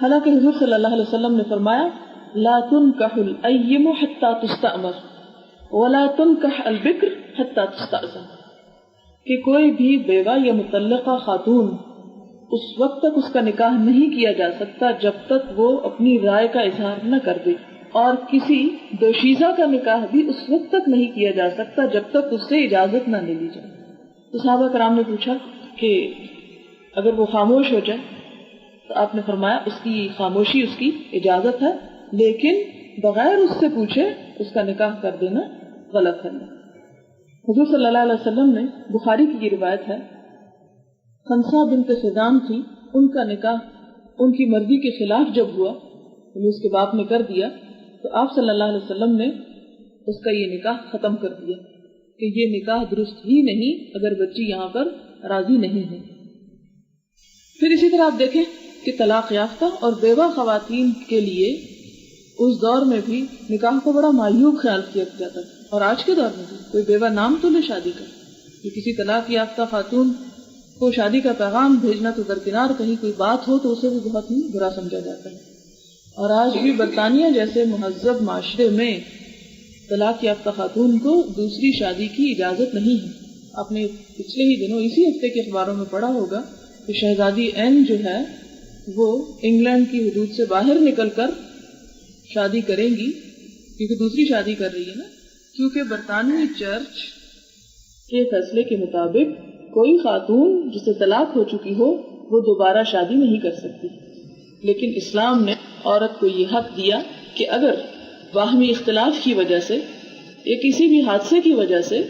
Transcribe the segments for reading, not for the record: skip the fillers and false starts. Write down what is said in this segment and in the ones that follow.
حالانکہ حضور صلی اللہ علیہ وسلم نے فرمایا لا تنکح الایم حتی تستأمر ولا تنکح البکر حتی تستأذن، کہ کوئی بھی بیوہ یا مطلقہ خاتون اس وقت تک اس کا نکاح نہیں کیا جا سکتا جب تک وہ اپنی رائے کا اظہار نہ کر دے، اور کسی دوشیزہ کا نکاح بھی اس وقت تک نہیں کیا جا سکتا جب تک اس سے اجازت نہ لے لی جائے۔ تو صحابہ کرام نے پوچھا کہ اگر وہ خاموش ہو جائے، تو آپ نے فرمایا اس کی خاموشی اس کی اجازت ہے، لیکن بغیر اس سے پوچھے اس کا نکاح کر دینا غلط ہے۔ حضور صلی اللہ علیہ وسلم نے، بخاری کی یہ روایت ہے، خنسا بنت خزام تھی، ان کا نکاح ان کی مرضی کے خلاف جب ہوا، اس کے باپ نے کر دیا، تو آپ صلی اللہ علیہ وسلم نے اس کا یہ نکاح ختم کر دیا کہ یہ نکاح درست ہی نہیں اگر بچی یہاں پر راضی نہیں ہے۔ پھر اسی طرح آپ دیکھیں کہ طلاق یافتہ اور بیوہ خواتین کے لیے اس دور میں بھی نکاح کو بڑا معیوب خیال کیا جاتا تھا، اور آج کے دور میں بھی کوئی بیوہ نام تو لے شادی کا، کہ کسی طلاق یافتہ خاتون کو شادی کا پیغام بھیجنا تو درکنار، کہیں کوئی بات ہو تو اسے بھی بہت ہی برا سمجھا جاتا ہے۔ اور آج بھی برطانیہ جیسے مہذب معاشرے میں طلاق یافتہ خاتون کو دوسری شادی کی اجازت نہیں ہے۔ آپ نے پچھلے ہی دنوں اسی ہفتے کے اخباروں میں پڑھا ہوگا کہ شہزادی این جو ہے وہ انگلینڈ کی حدود سے باہر نکل کر شادی کریں گی، کیونکہ دوسری شادی کر رہی ہے نا، کیونکہ برطانوی چرچ کے فیصلے کے مطابق کوئی خاتون جسے طلاق ہو چکی ہو وہ دوبارہ شادی نہیں کر سکتی، لیکن اسلام نے عورت کو یہ حق دیا کہ اگر باہمی اختلاف کی وجہ سے یا کسی بھی حادثے کی وجہ سے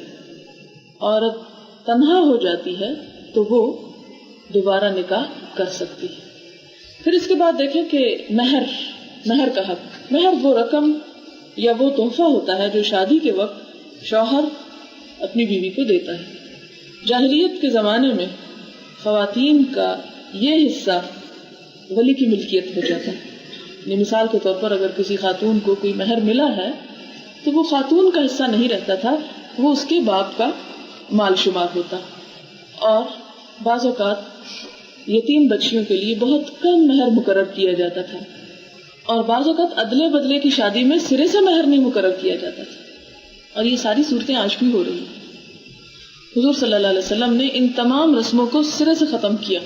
عورت تنہا ہو جاتی ہے تو وہ دوبارہ نکاح کر سکتی ہے۔ پھر اس کے بعد دیکھیں کہ مہر کا حق، مہر وہ رقم یا وہ تحفہ ہوتا ہے جو شادی کے وقت شوہر اپنی بیوی کو دیتا ہے۔ جاہلیت کے زمانے میں خواتین کا یہ حصہ ولی کی ملکیت ہو جاتا ہے، یعنی مثال کے طور پر اگر کسی خاتون کو کوئی مہر ملا ہے تو وہ خاتون کا حصہ نہیں رہتا تھا، وہ اس کے باپ کا مال شمار ہوتا، اور بعض اوقات یتیم بچیوں کے لیے بہت کم مہر مقرر کیا جاتا تھا، اور بعض اوقات ادلے بدلے کی شادی میں سرے سے مہر نہیں مقرر کیا جاتا تھا، اور یہ ساری صورتیں آج بھی ہو رہی ہیں۔ حضور صلی اللہ علیہ وسلم نے ان تمام رسموں کو سرے سے ختم کیا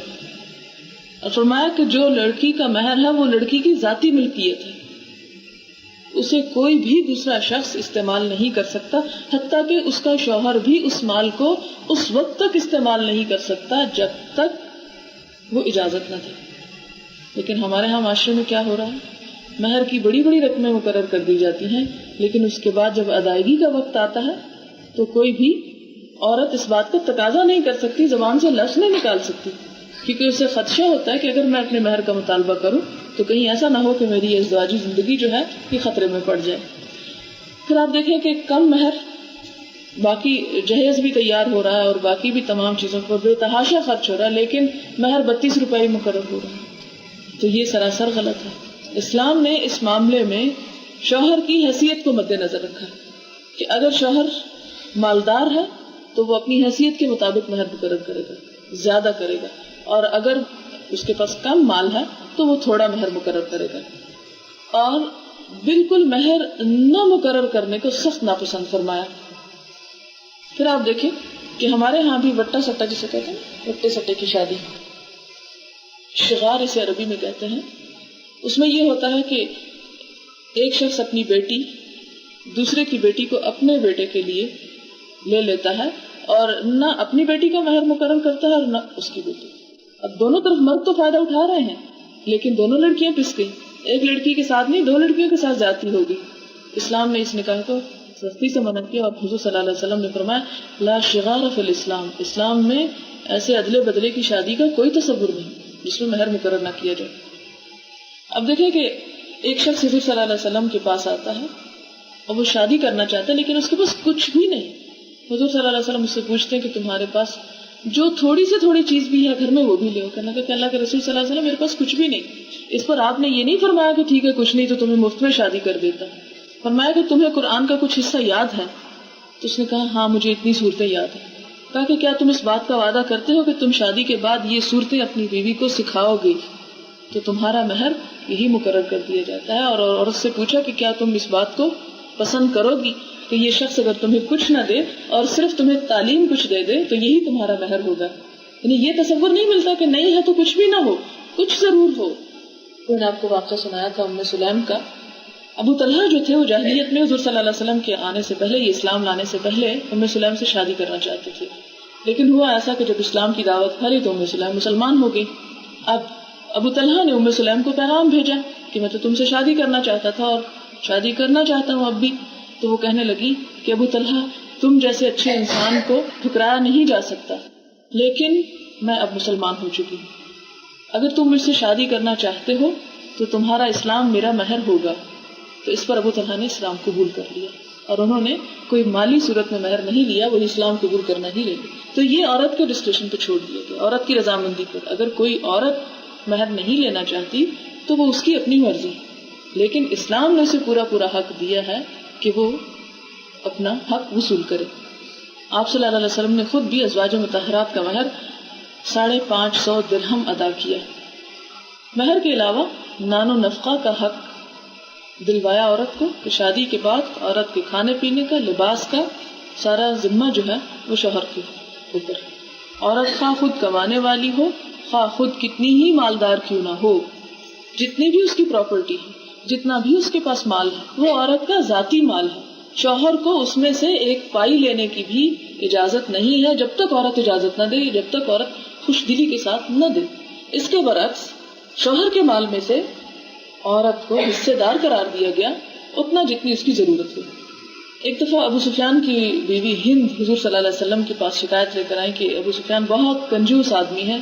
اور فرمایا کہ جو لڑکی کا مہر ہے وہ لڑکی کی ذاتی ملکیت ہے، اسے کوئی بھی دوسرا شخص استعمال نہیں کر سکتا، حتیٰ کہ اس کا شوہر بھی اس مال کو اس وقت تک استعمال نہیں کر سکتا جب تک وہ اجازت نہ دے۔ لیکن ہمارے ہاں معاشرے میں کیا ہو رہا ہے، مہر کی بڑی بڑی رقمیں مقرر کر دی جاتی ہیں، لیکن اس کے بعد جب ادائیگی کا وقت آتا ہے تو کوئی بھی عورت اس بات کا تقاضا نہیں کر سکتی، زبان سے لفظ نہیں نکال سکتی، کیونکہ اسے خدشہ ہوتا ہے کہ اگر میں اپنے مہر کا مطالبہ کروں تو کہیں ایسا نہ ہو کہ میری یہ ازدواجی زندگی جو ہے یہ خطرے میں پڑ جائے۔ پھر آپ دیکھیں کہ کم مہر، باقی جہیز بھی تیار ہو رہا ہے اور باقی بھی تمام چیزوں پر بے تحاشا خرچ ہو رہا ہے، لیکن مہر 32 روپے مقرر ہو رہا ہے، تو یہ سراسر غلط ہے۔ اسلام نے اس معاملے میں شوہر کی حیثیت کو مد نظر رکھا کہ اگر شوہر مالدار ہے تو وہ اپنی حیثیت کے مطابق مہر مقرر کرے گا، زیادہ کرے گا، اور اگر اس کے پاس کم مال ہے تو وہ تھوڑا مہر مقرر کرے گا، اور بالکل مہر نہ مقرر کرنے کو سخت ناپسند فرمایا۔ پھر آپ دیکھیں کہ ہمارے ہاں بھی وٹا سٹا جسے کہتے ہیں، وٹے سٹے کی شادی، شغار اسے عربی میں کہتے ہیں، اس میں یہ ہوتا ہے کہ ایک شخص اپنی بیٹی دوسرے کی بیٹی کو اپنے بیٹے کے لیے لے لیتا ہے، اور نہ اپنی بیٹی کا مہر مقرر کرتا ہے اور نہ اس کی بیٹی۔ اب دونوں طرف مرد تو فائدہ اٹھا رہے ہیں، لیکن دونوں لڑکیاں پس گئی، ایک لڑکی کے ساتھ نہیں 2 لڑکیوں کے ساتھ زیادتی ہوگی۔ اسلام نے اس نکاح کو سختی سے منع کیا، اور حضور صلی اللہ علیہ وسلم نے فرمایا لا شغار فی الاسلام، اسلام میں ایسے ادلے بدلے کی شادی کا کوئی تصور نہیں جس میں مہر مقرر نہ کیا جائے۔ اب دیکھیں کہ ایک شخص حضور صلی اللہ علیہ وسلم کے پاس آتا ہے اور وہ شادی کرنا چاہتا ہے، لیکن اس کے پاس کچھ بھی نہیں۔ حضور صلی اللہ علیہ وسلم اس سے پوچھتے ہیں کہ تمہارے پاس جو تھوڑی سے تھوڑی چیز بھی ہے گھر میں وہ بھی لے۔ کہنا کہ اللہ کے رسول صلی اللہ علیہ وسلم میرے پاس کچھ بھی نہیں۔ اس پر آپ نے یہ نہیں فرمایا کہ ٹھیک ہے کچھ نہیں تو تمہیں مفت میں شادی کر دیتا، فرمایا کہ تمہیں قرآن کا کچھ حصہ یاد ہے؟ تو اس نے کہا ہاں مجھے اتنی صورتیں یاد ہیں۔ کہا کہ کیا تم اس بات کا وعدہ کرتے ہو کہ تم شادی کے بعد یہ صورتیں اپنی بیوی کو سکھاؤ گے؟ تو تمہارا مہر یہی مقرر کر دیا جاتا ہے. اور عورت سے پوچھا کہ کیا تم اس بات کو پسند کرو گی کہ یہ شخص اگر تمہیں کچھ نہ دے اور صرف تمہیں تعلیم کچھ دے دے تو یہی تمہارا مہر ہوگا. یعنی یہ تصور نہیں ملتا کہ نہیں ہے تو کچھ بھی نہ ہو, کچھ ضرور ہو. میں نے آپ کو واقعہ سنایا تھا ام سلیم کا. ابو طلحہ جو تھے وہ جاہلیت میں حضور صلی اللہ علیہ وسلم کے آنے سے پہلے, یہ اسلام لانے سے پہلے ام سلیم سے شادی کرنا چاہتے تھے. لیکن ہوا ایسا کہ جب اسلام کی دعوت پھیلی تو ام سلیم مسلمان ہو گئی. اب ابو طلحہ نے ام سلیم کو پیغام بھیجا کہ میں تو تم سے شادی کرنا چاہتا تھا اور شادی کرنا چاہتا ہوں اب بھی. تو وہ کہنے لگی کہ ابو طلحہ تم جیسے اچھے انسان کو ٹھکرایا نہیں جا سکتا, لیکن میں اب مسلمان ہو چکی ہوں. اگر تم مجھ سے شادی کرنا چاہتے ہو تو تمہارا اسلام میرا مہر ہوگا. تو اس پر ابو طلحہ نے اسلام قبول کر لیا اور انہوں نے کوئی مالی صورت میں مہر نہیں لیا, وہی اسلام قبول کرنا ہی لے لیا. تو یہ عورت کے ڈسکریشن پہ چھوڑ دیا گیا, عورت کی رضامندی پر. اگر کوئی عورت مہر نہیں لینا چاہتی تو وہ اس کی اپنی مرضی, لیکن اسلام نے اسے پورا پورا حق دیا ہے کہ وہ اپنا حق وصول کرے. آپ صلی اللہ علیہ وسلم نے خود بھی ازواج مطہرات کا مہر 550 درہم ادا کیا. مہر کے علاوہ نان و نفقہ کا حق دلوایا عورت کو کہ شادی کے بعد عورت کے کھانے پینے کا, لباس کا سارا ذمہ جو ہے وہ شوہر کے اوپر. عورت خواہ خود کمانے والی ہو, خواہ خود کتنی ہی مالدار کیوں نہ ہو, جتنی بھی اس کی پراپرٹی ہے, جتنا بھی اس کے پاس مال ہے, وہ عورت کا ذاتی مال ہے. شوہر کو اس میں سے ایک پائی لینے کی بھی اجازت نہیں ہے جب تک عورت اجازت نہ دے, جب تک عورت خوش دلی کے ساتھ نہ دے. اس کے برعکس شوہر کے مال میں سے عورت کو حصے دار قرار دیا گیا اتنا جتنی اس کی ضرورت ہو. ایک دفعہ ابو سفیان کی بیوی ہند حضور صلی اللہ علیہ وسلم کے پاس شکایت لے کر آئی کہ ابو سفیان بہت کنجوس آدمی ہے,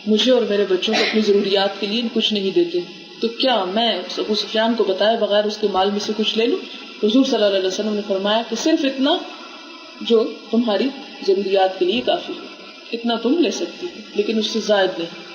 مجھے اور میرے بچوں کو اپنی ضروریات کے لیے کچھ نہیں دیتے, تو کیا میں ابو سفیان کو بتائے بغیر اس کے مال میں سے کچھ لے لوں؟ حضور صلی اللہ علیہ وسلم نے فرمایا کہ صرف اتنا جو تمہاری ضروریات کے لیے کافی ہے, اتنا تم لے سکتی ہو, لیکن اس سے زائد نہیں.